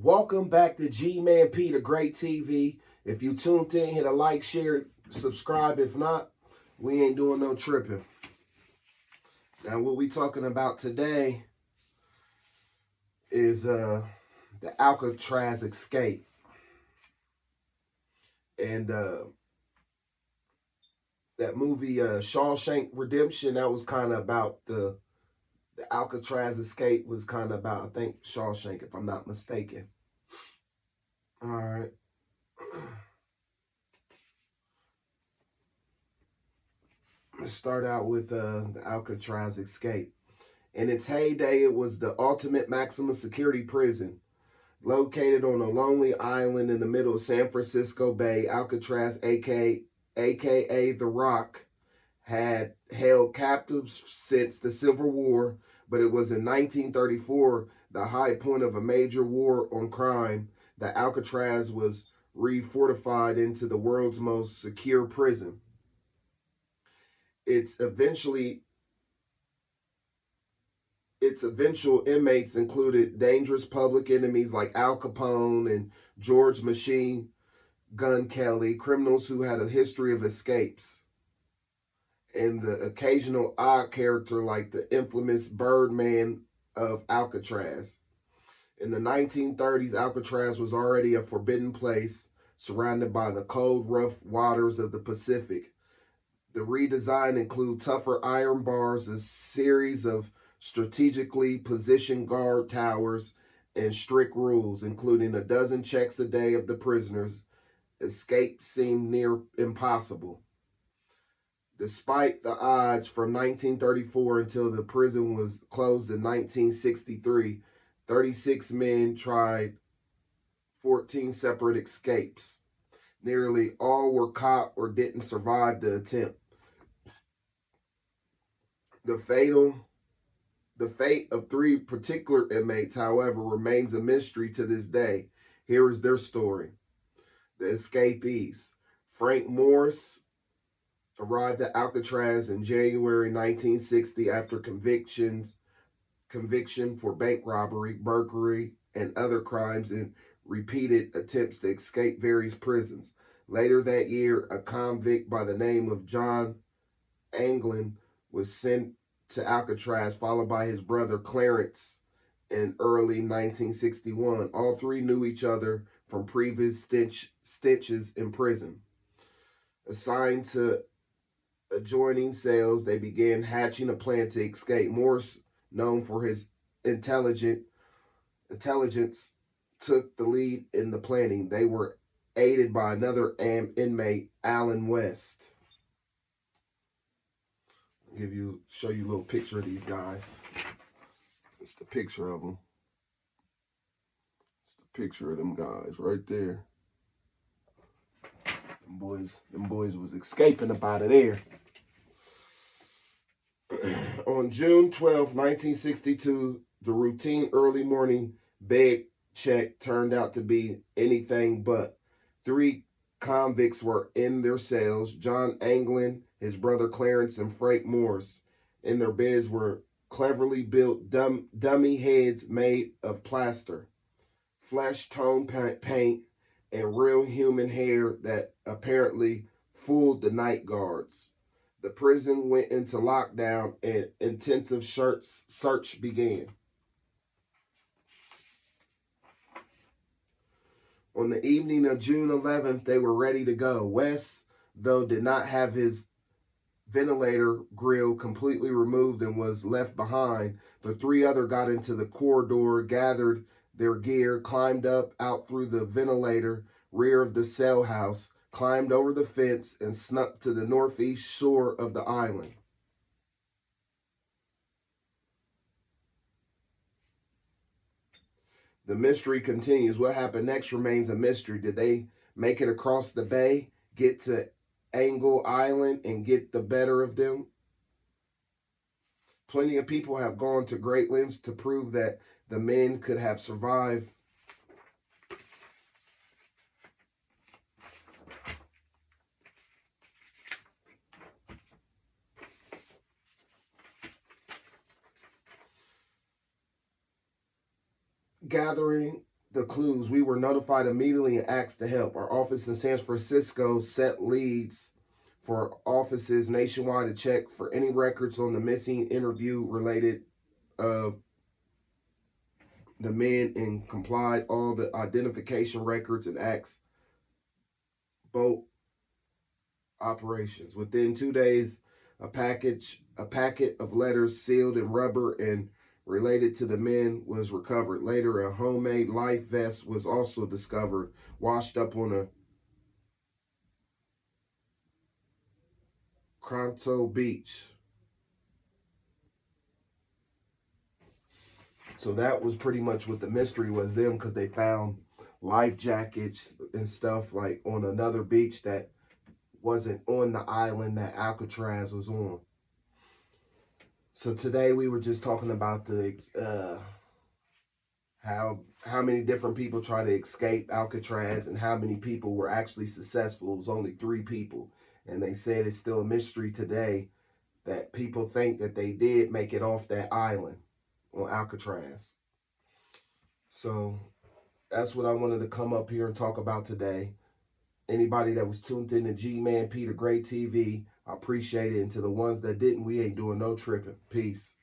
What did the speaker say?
Welcome back to G-Man P, the Great TV. If you tuned in, hit a like, share, subscribe. If not, we ain't doing no tripping. Now, what we talking about today is the Alcatraz escape. And that movie, Shawshank Redemption, that was kind of about the Alcatraz escape was kind of about, I think, Shawshank, if I'm not mistaken. All right. Let's start out with the Alcatraz escape. In its heyday, it was the ultimate maximum security prison. Located on a lonely island in the middle of San Francisco Bay, Alcatraz, aka The Rock, had held captives since the Civil War, but it was in 1934, the high point of a major war on crime, that Alcatraz was refortified into the world's most secure prison. Its eventually its eventual inmates included dangerous public enemies like Al Capone and George Machine Gun Kelly, criminals who had a history of escapes, and the occasional odd character like the infamous Birdman of Alcatraz. In the 1930s, Alcatraz was already a forbidden place, surrounded by the cold, rough waters of the Pacific. The redesign included tougher iron bars, a series of strategically positioned guard towers, and strict rules, including a dozen checks a day of the prisoners. Escape seemed near impossible. Despite the odds, from 1934 until the prison was closed in 1963, 36 men tried 14 separate escapes. Nearly all were caught or didn't survive the attempt. The fatal The fate of three particular inmates, however, remains a mystery to this day. Here is their story. The escapees. Frank Morris arrived at Alcatraz in January 1960 after conviction for bank robbery, burglary, and other crimes and repeated attempts to escape various prisons. Later that year, a convict by the name of John Anglin was sent to Alcatraz, followed by his brother Clarence in early 1961. All three knew each other from previous stitches in prison. Assigned to adjoining cells, they began hatching a plan to escape. Morse, known for his intelligence, took the lead in the planning. They were aided by another inmate, Alan West. Show you a little picture of these guys. It's the picture of them. It's the picture of them guys right there. Them boys was escaping up out of there. On June 12, 1962, the routine early morning bed check turned out to be anything but. Three convicts were in their cells: John Anglin, his brother Clarence, and Frank Morris. In their beds were cleverly built dummy heads made of plaster, flesh tone paint, and real human hair that apparently fooled the night guards. The prison went into lockdown and intensive search began. On the evening of June 11th, they were ready to go. West, though, did not have his ventilator grill completely removed and was left behind. The three others got into the corridor, gathered their gear, climbed up out through the ventilator rear of the cell house, climbed over the fence, and snuck to the northeast shore of the island. The mystery continues. What happened next remains a mystery. Did they make it across the bay, get to Angle Island, and get the better of them? Plenty of people have gone to great lengths to prove that the men could have survived. Gathering the clues. We were notified immediately and asked to help. Our office in San Francisco set leads for offices nationwide to check for any records on the missing interview related of the men and complied all the identification records and acts boat operations. Within 2 days, a packet of letters sealed in rubber and related to the men was recovered. Later, a homemade life vest was also discovered, washed up on a Cronto Beach. So that was pretty much what the mystery was them, because they found life jackets and stuff like on another beach that wasn't on the island that Alcatraz was on. So today we were just talking about the how many different people try to escape Alcatraz and how many people were actually successful. It was only 3 people, and they said it's still a mystery today that people think that they did make it off that island on Alcatraz. So that's what I wanted to come up here and talk about today. Anybody that was tuned in to G-Man P the Great TV, I appreciate it. And to the ones that didn't, we ain't doing no tripping. Peace.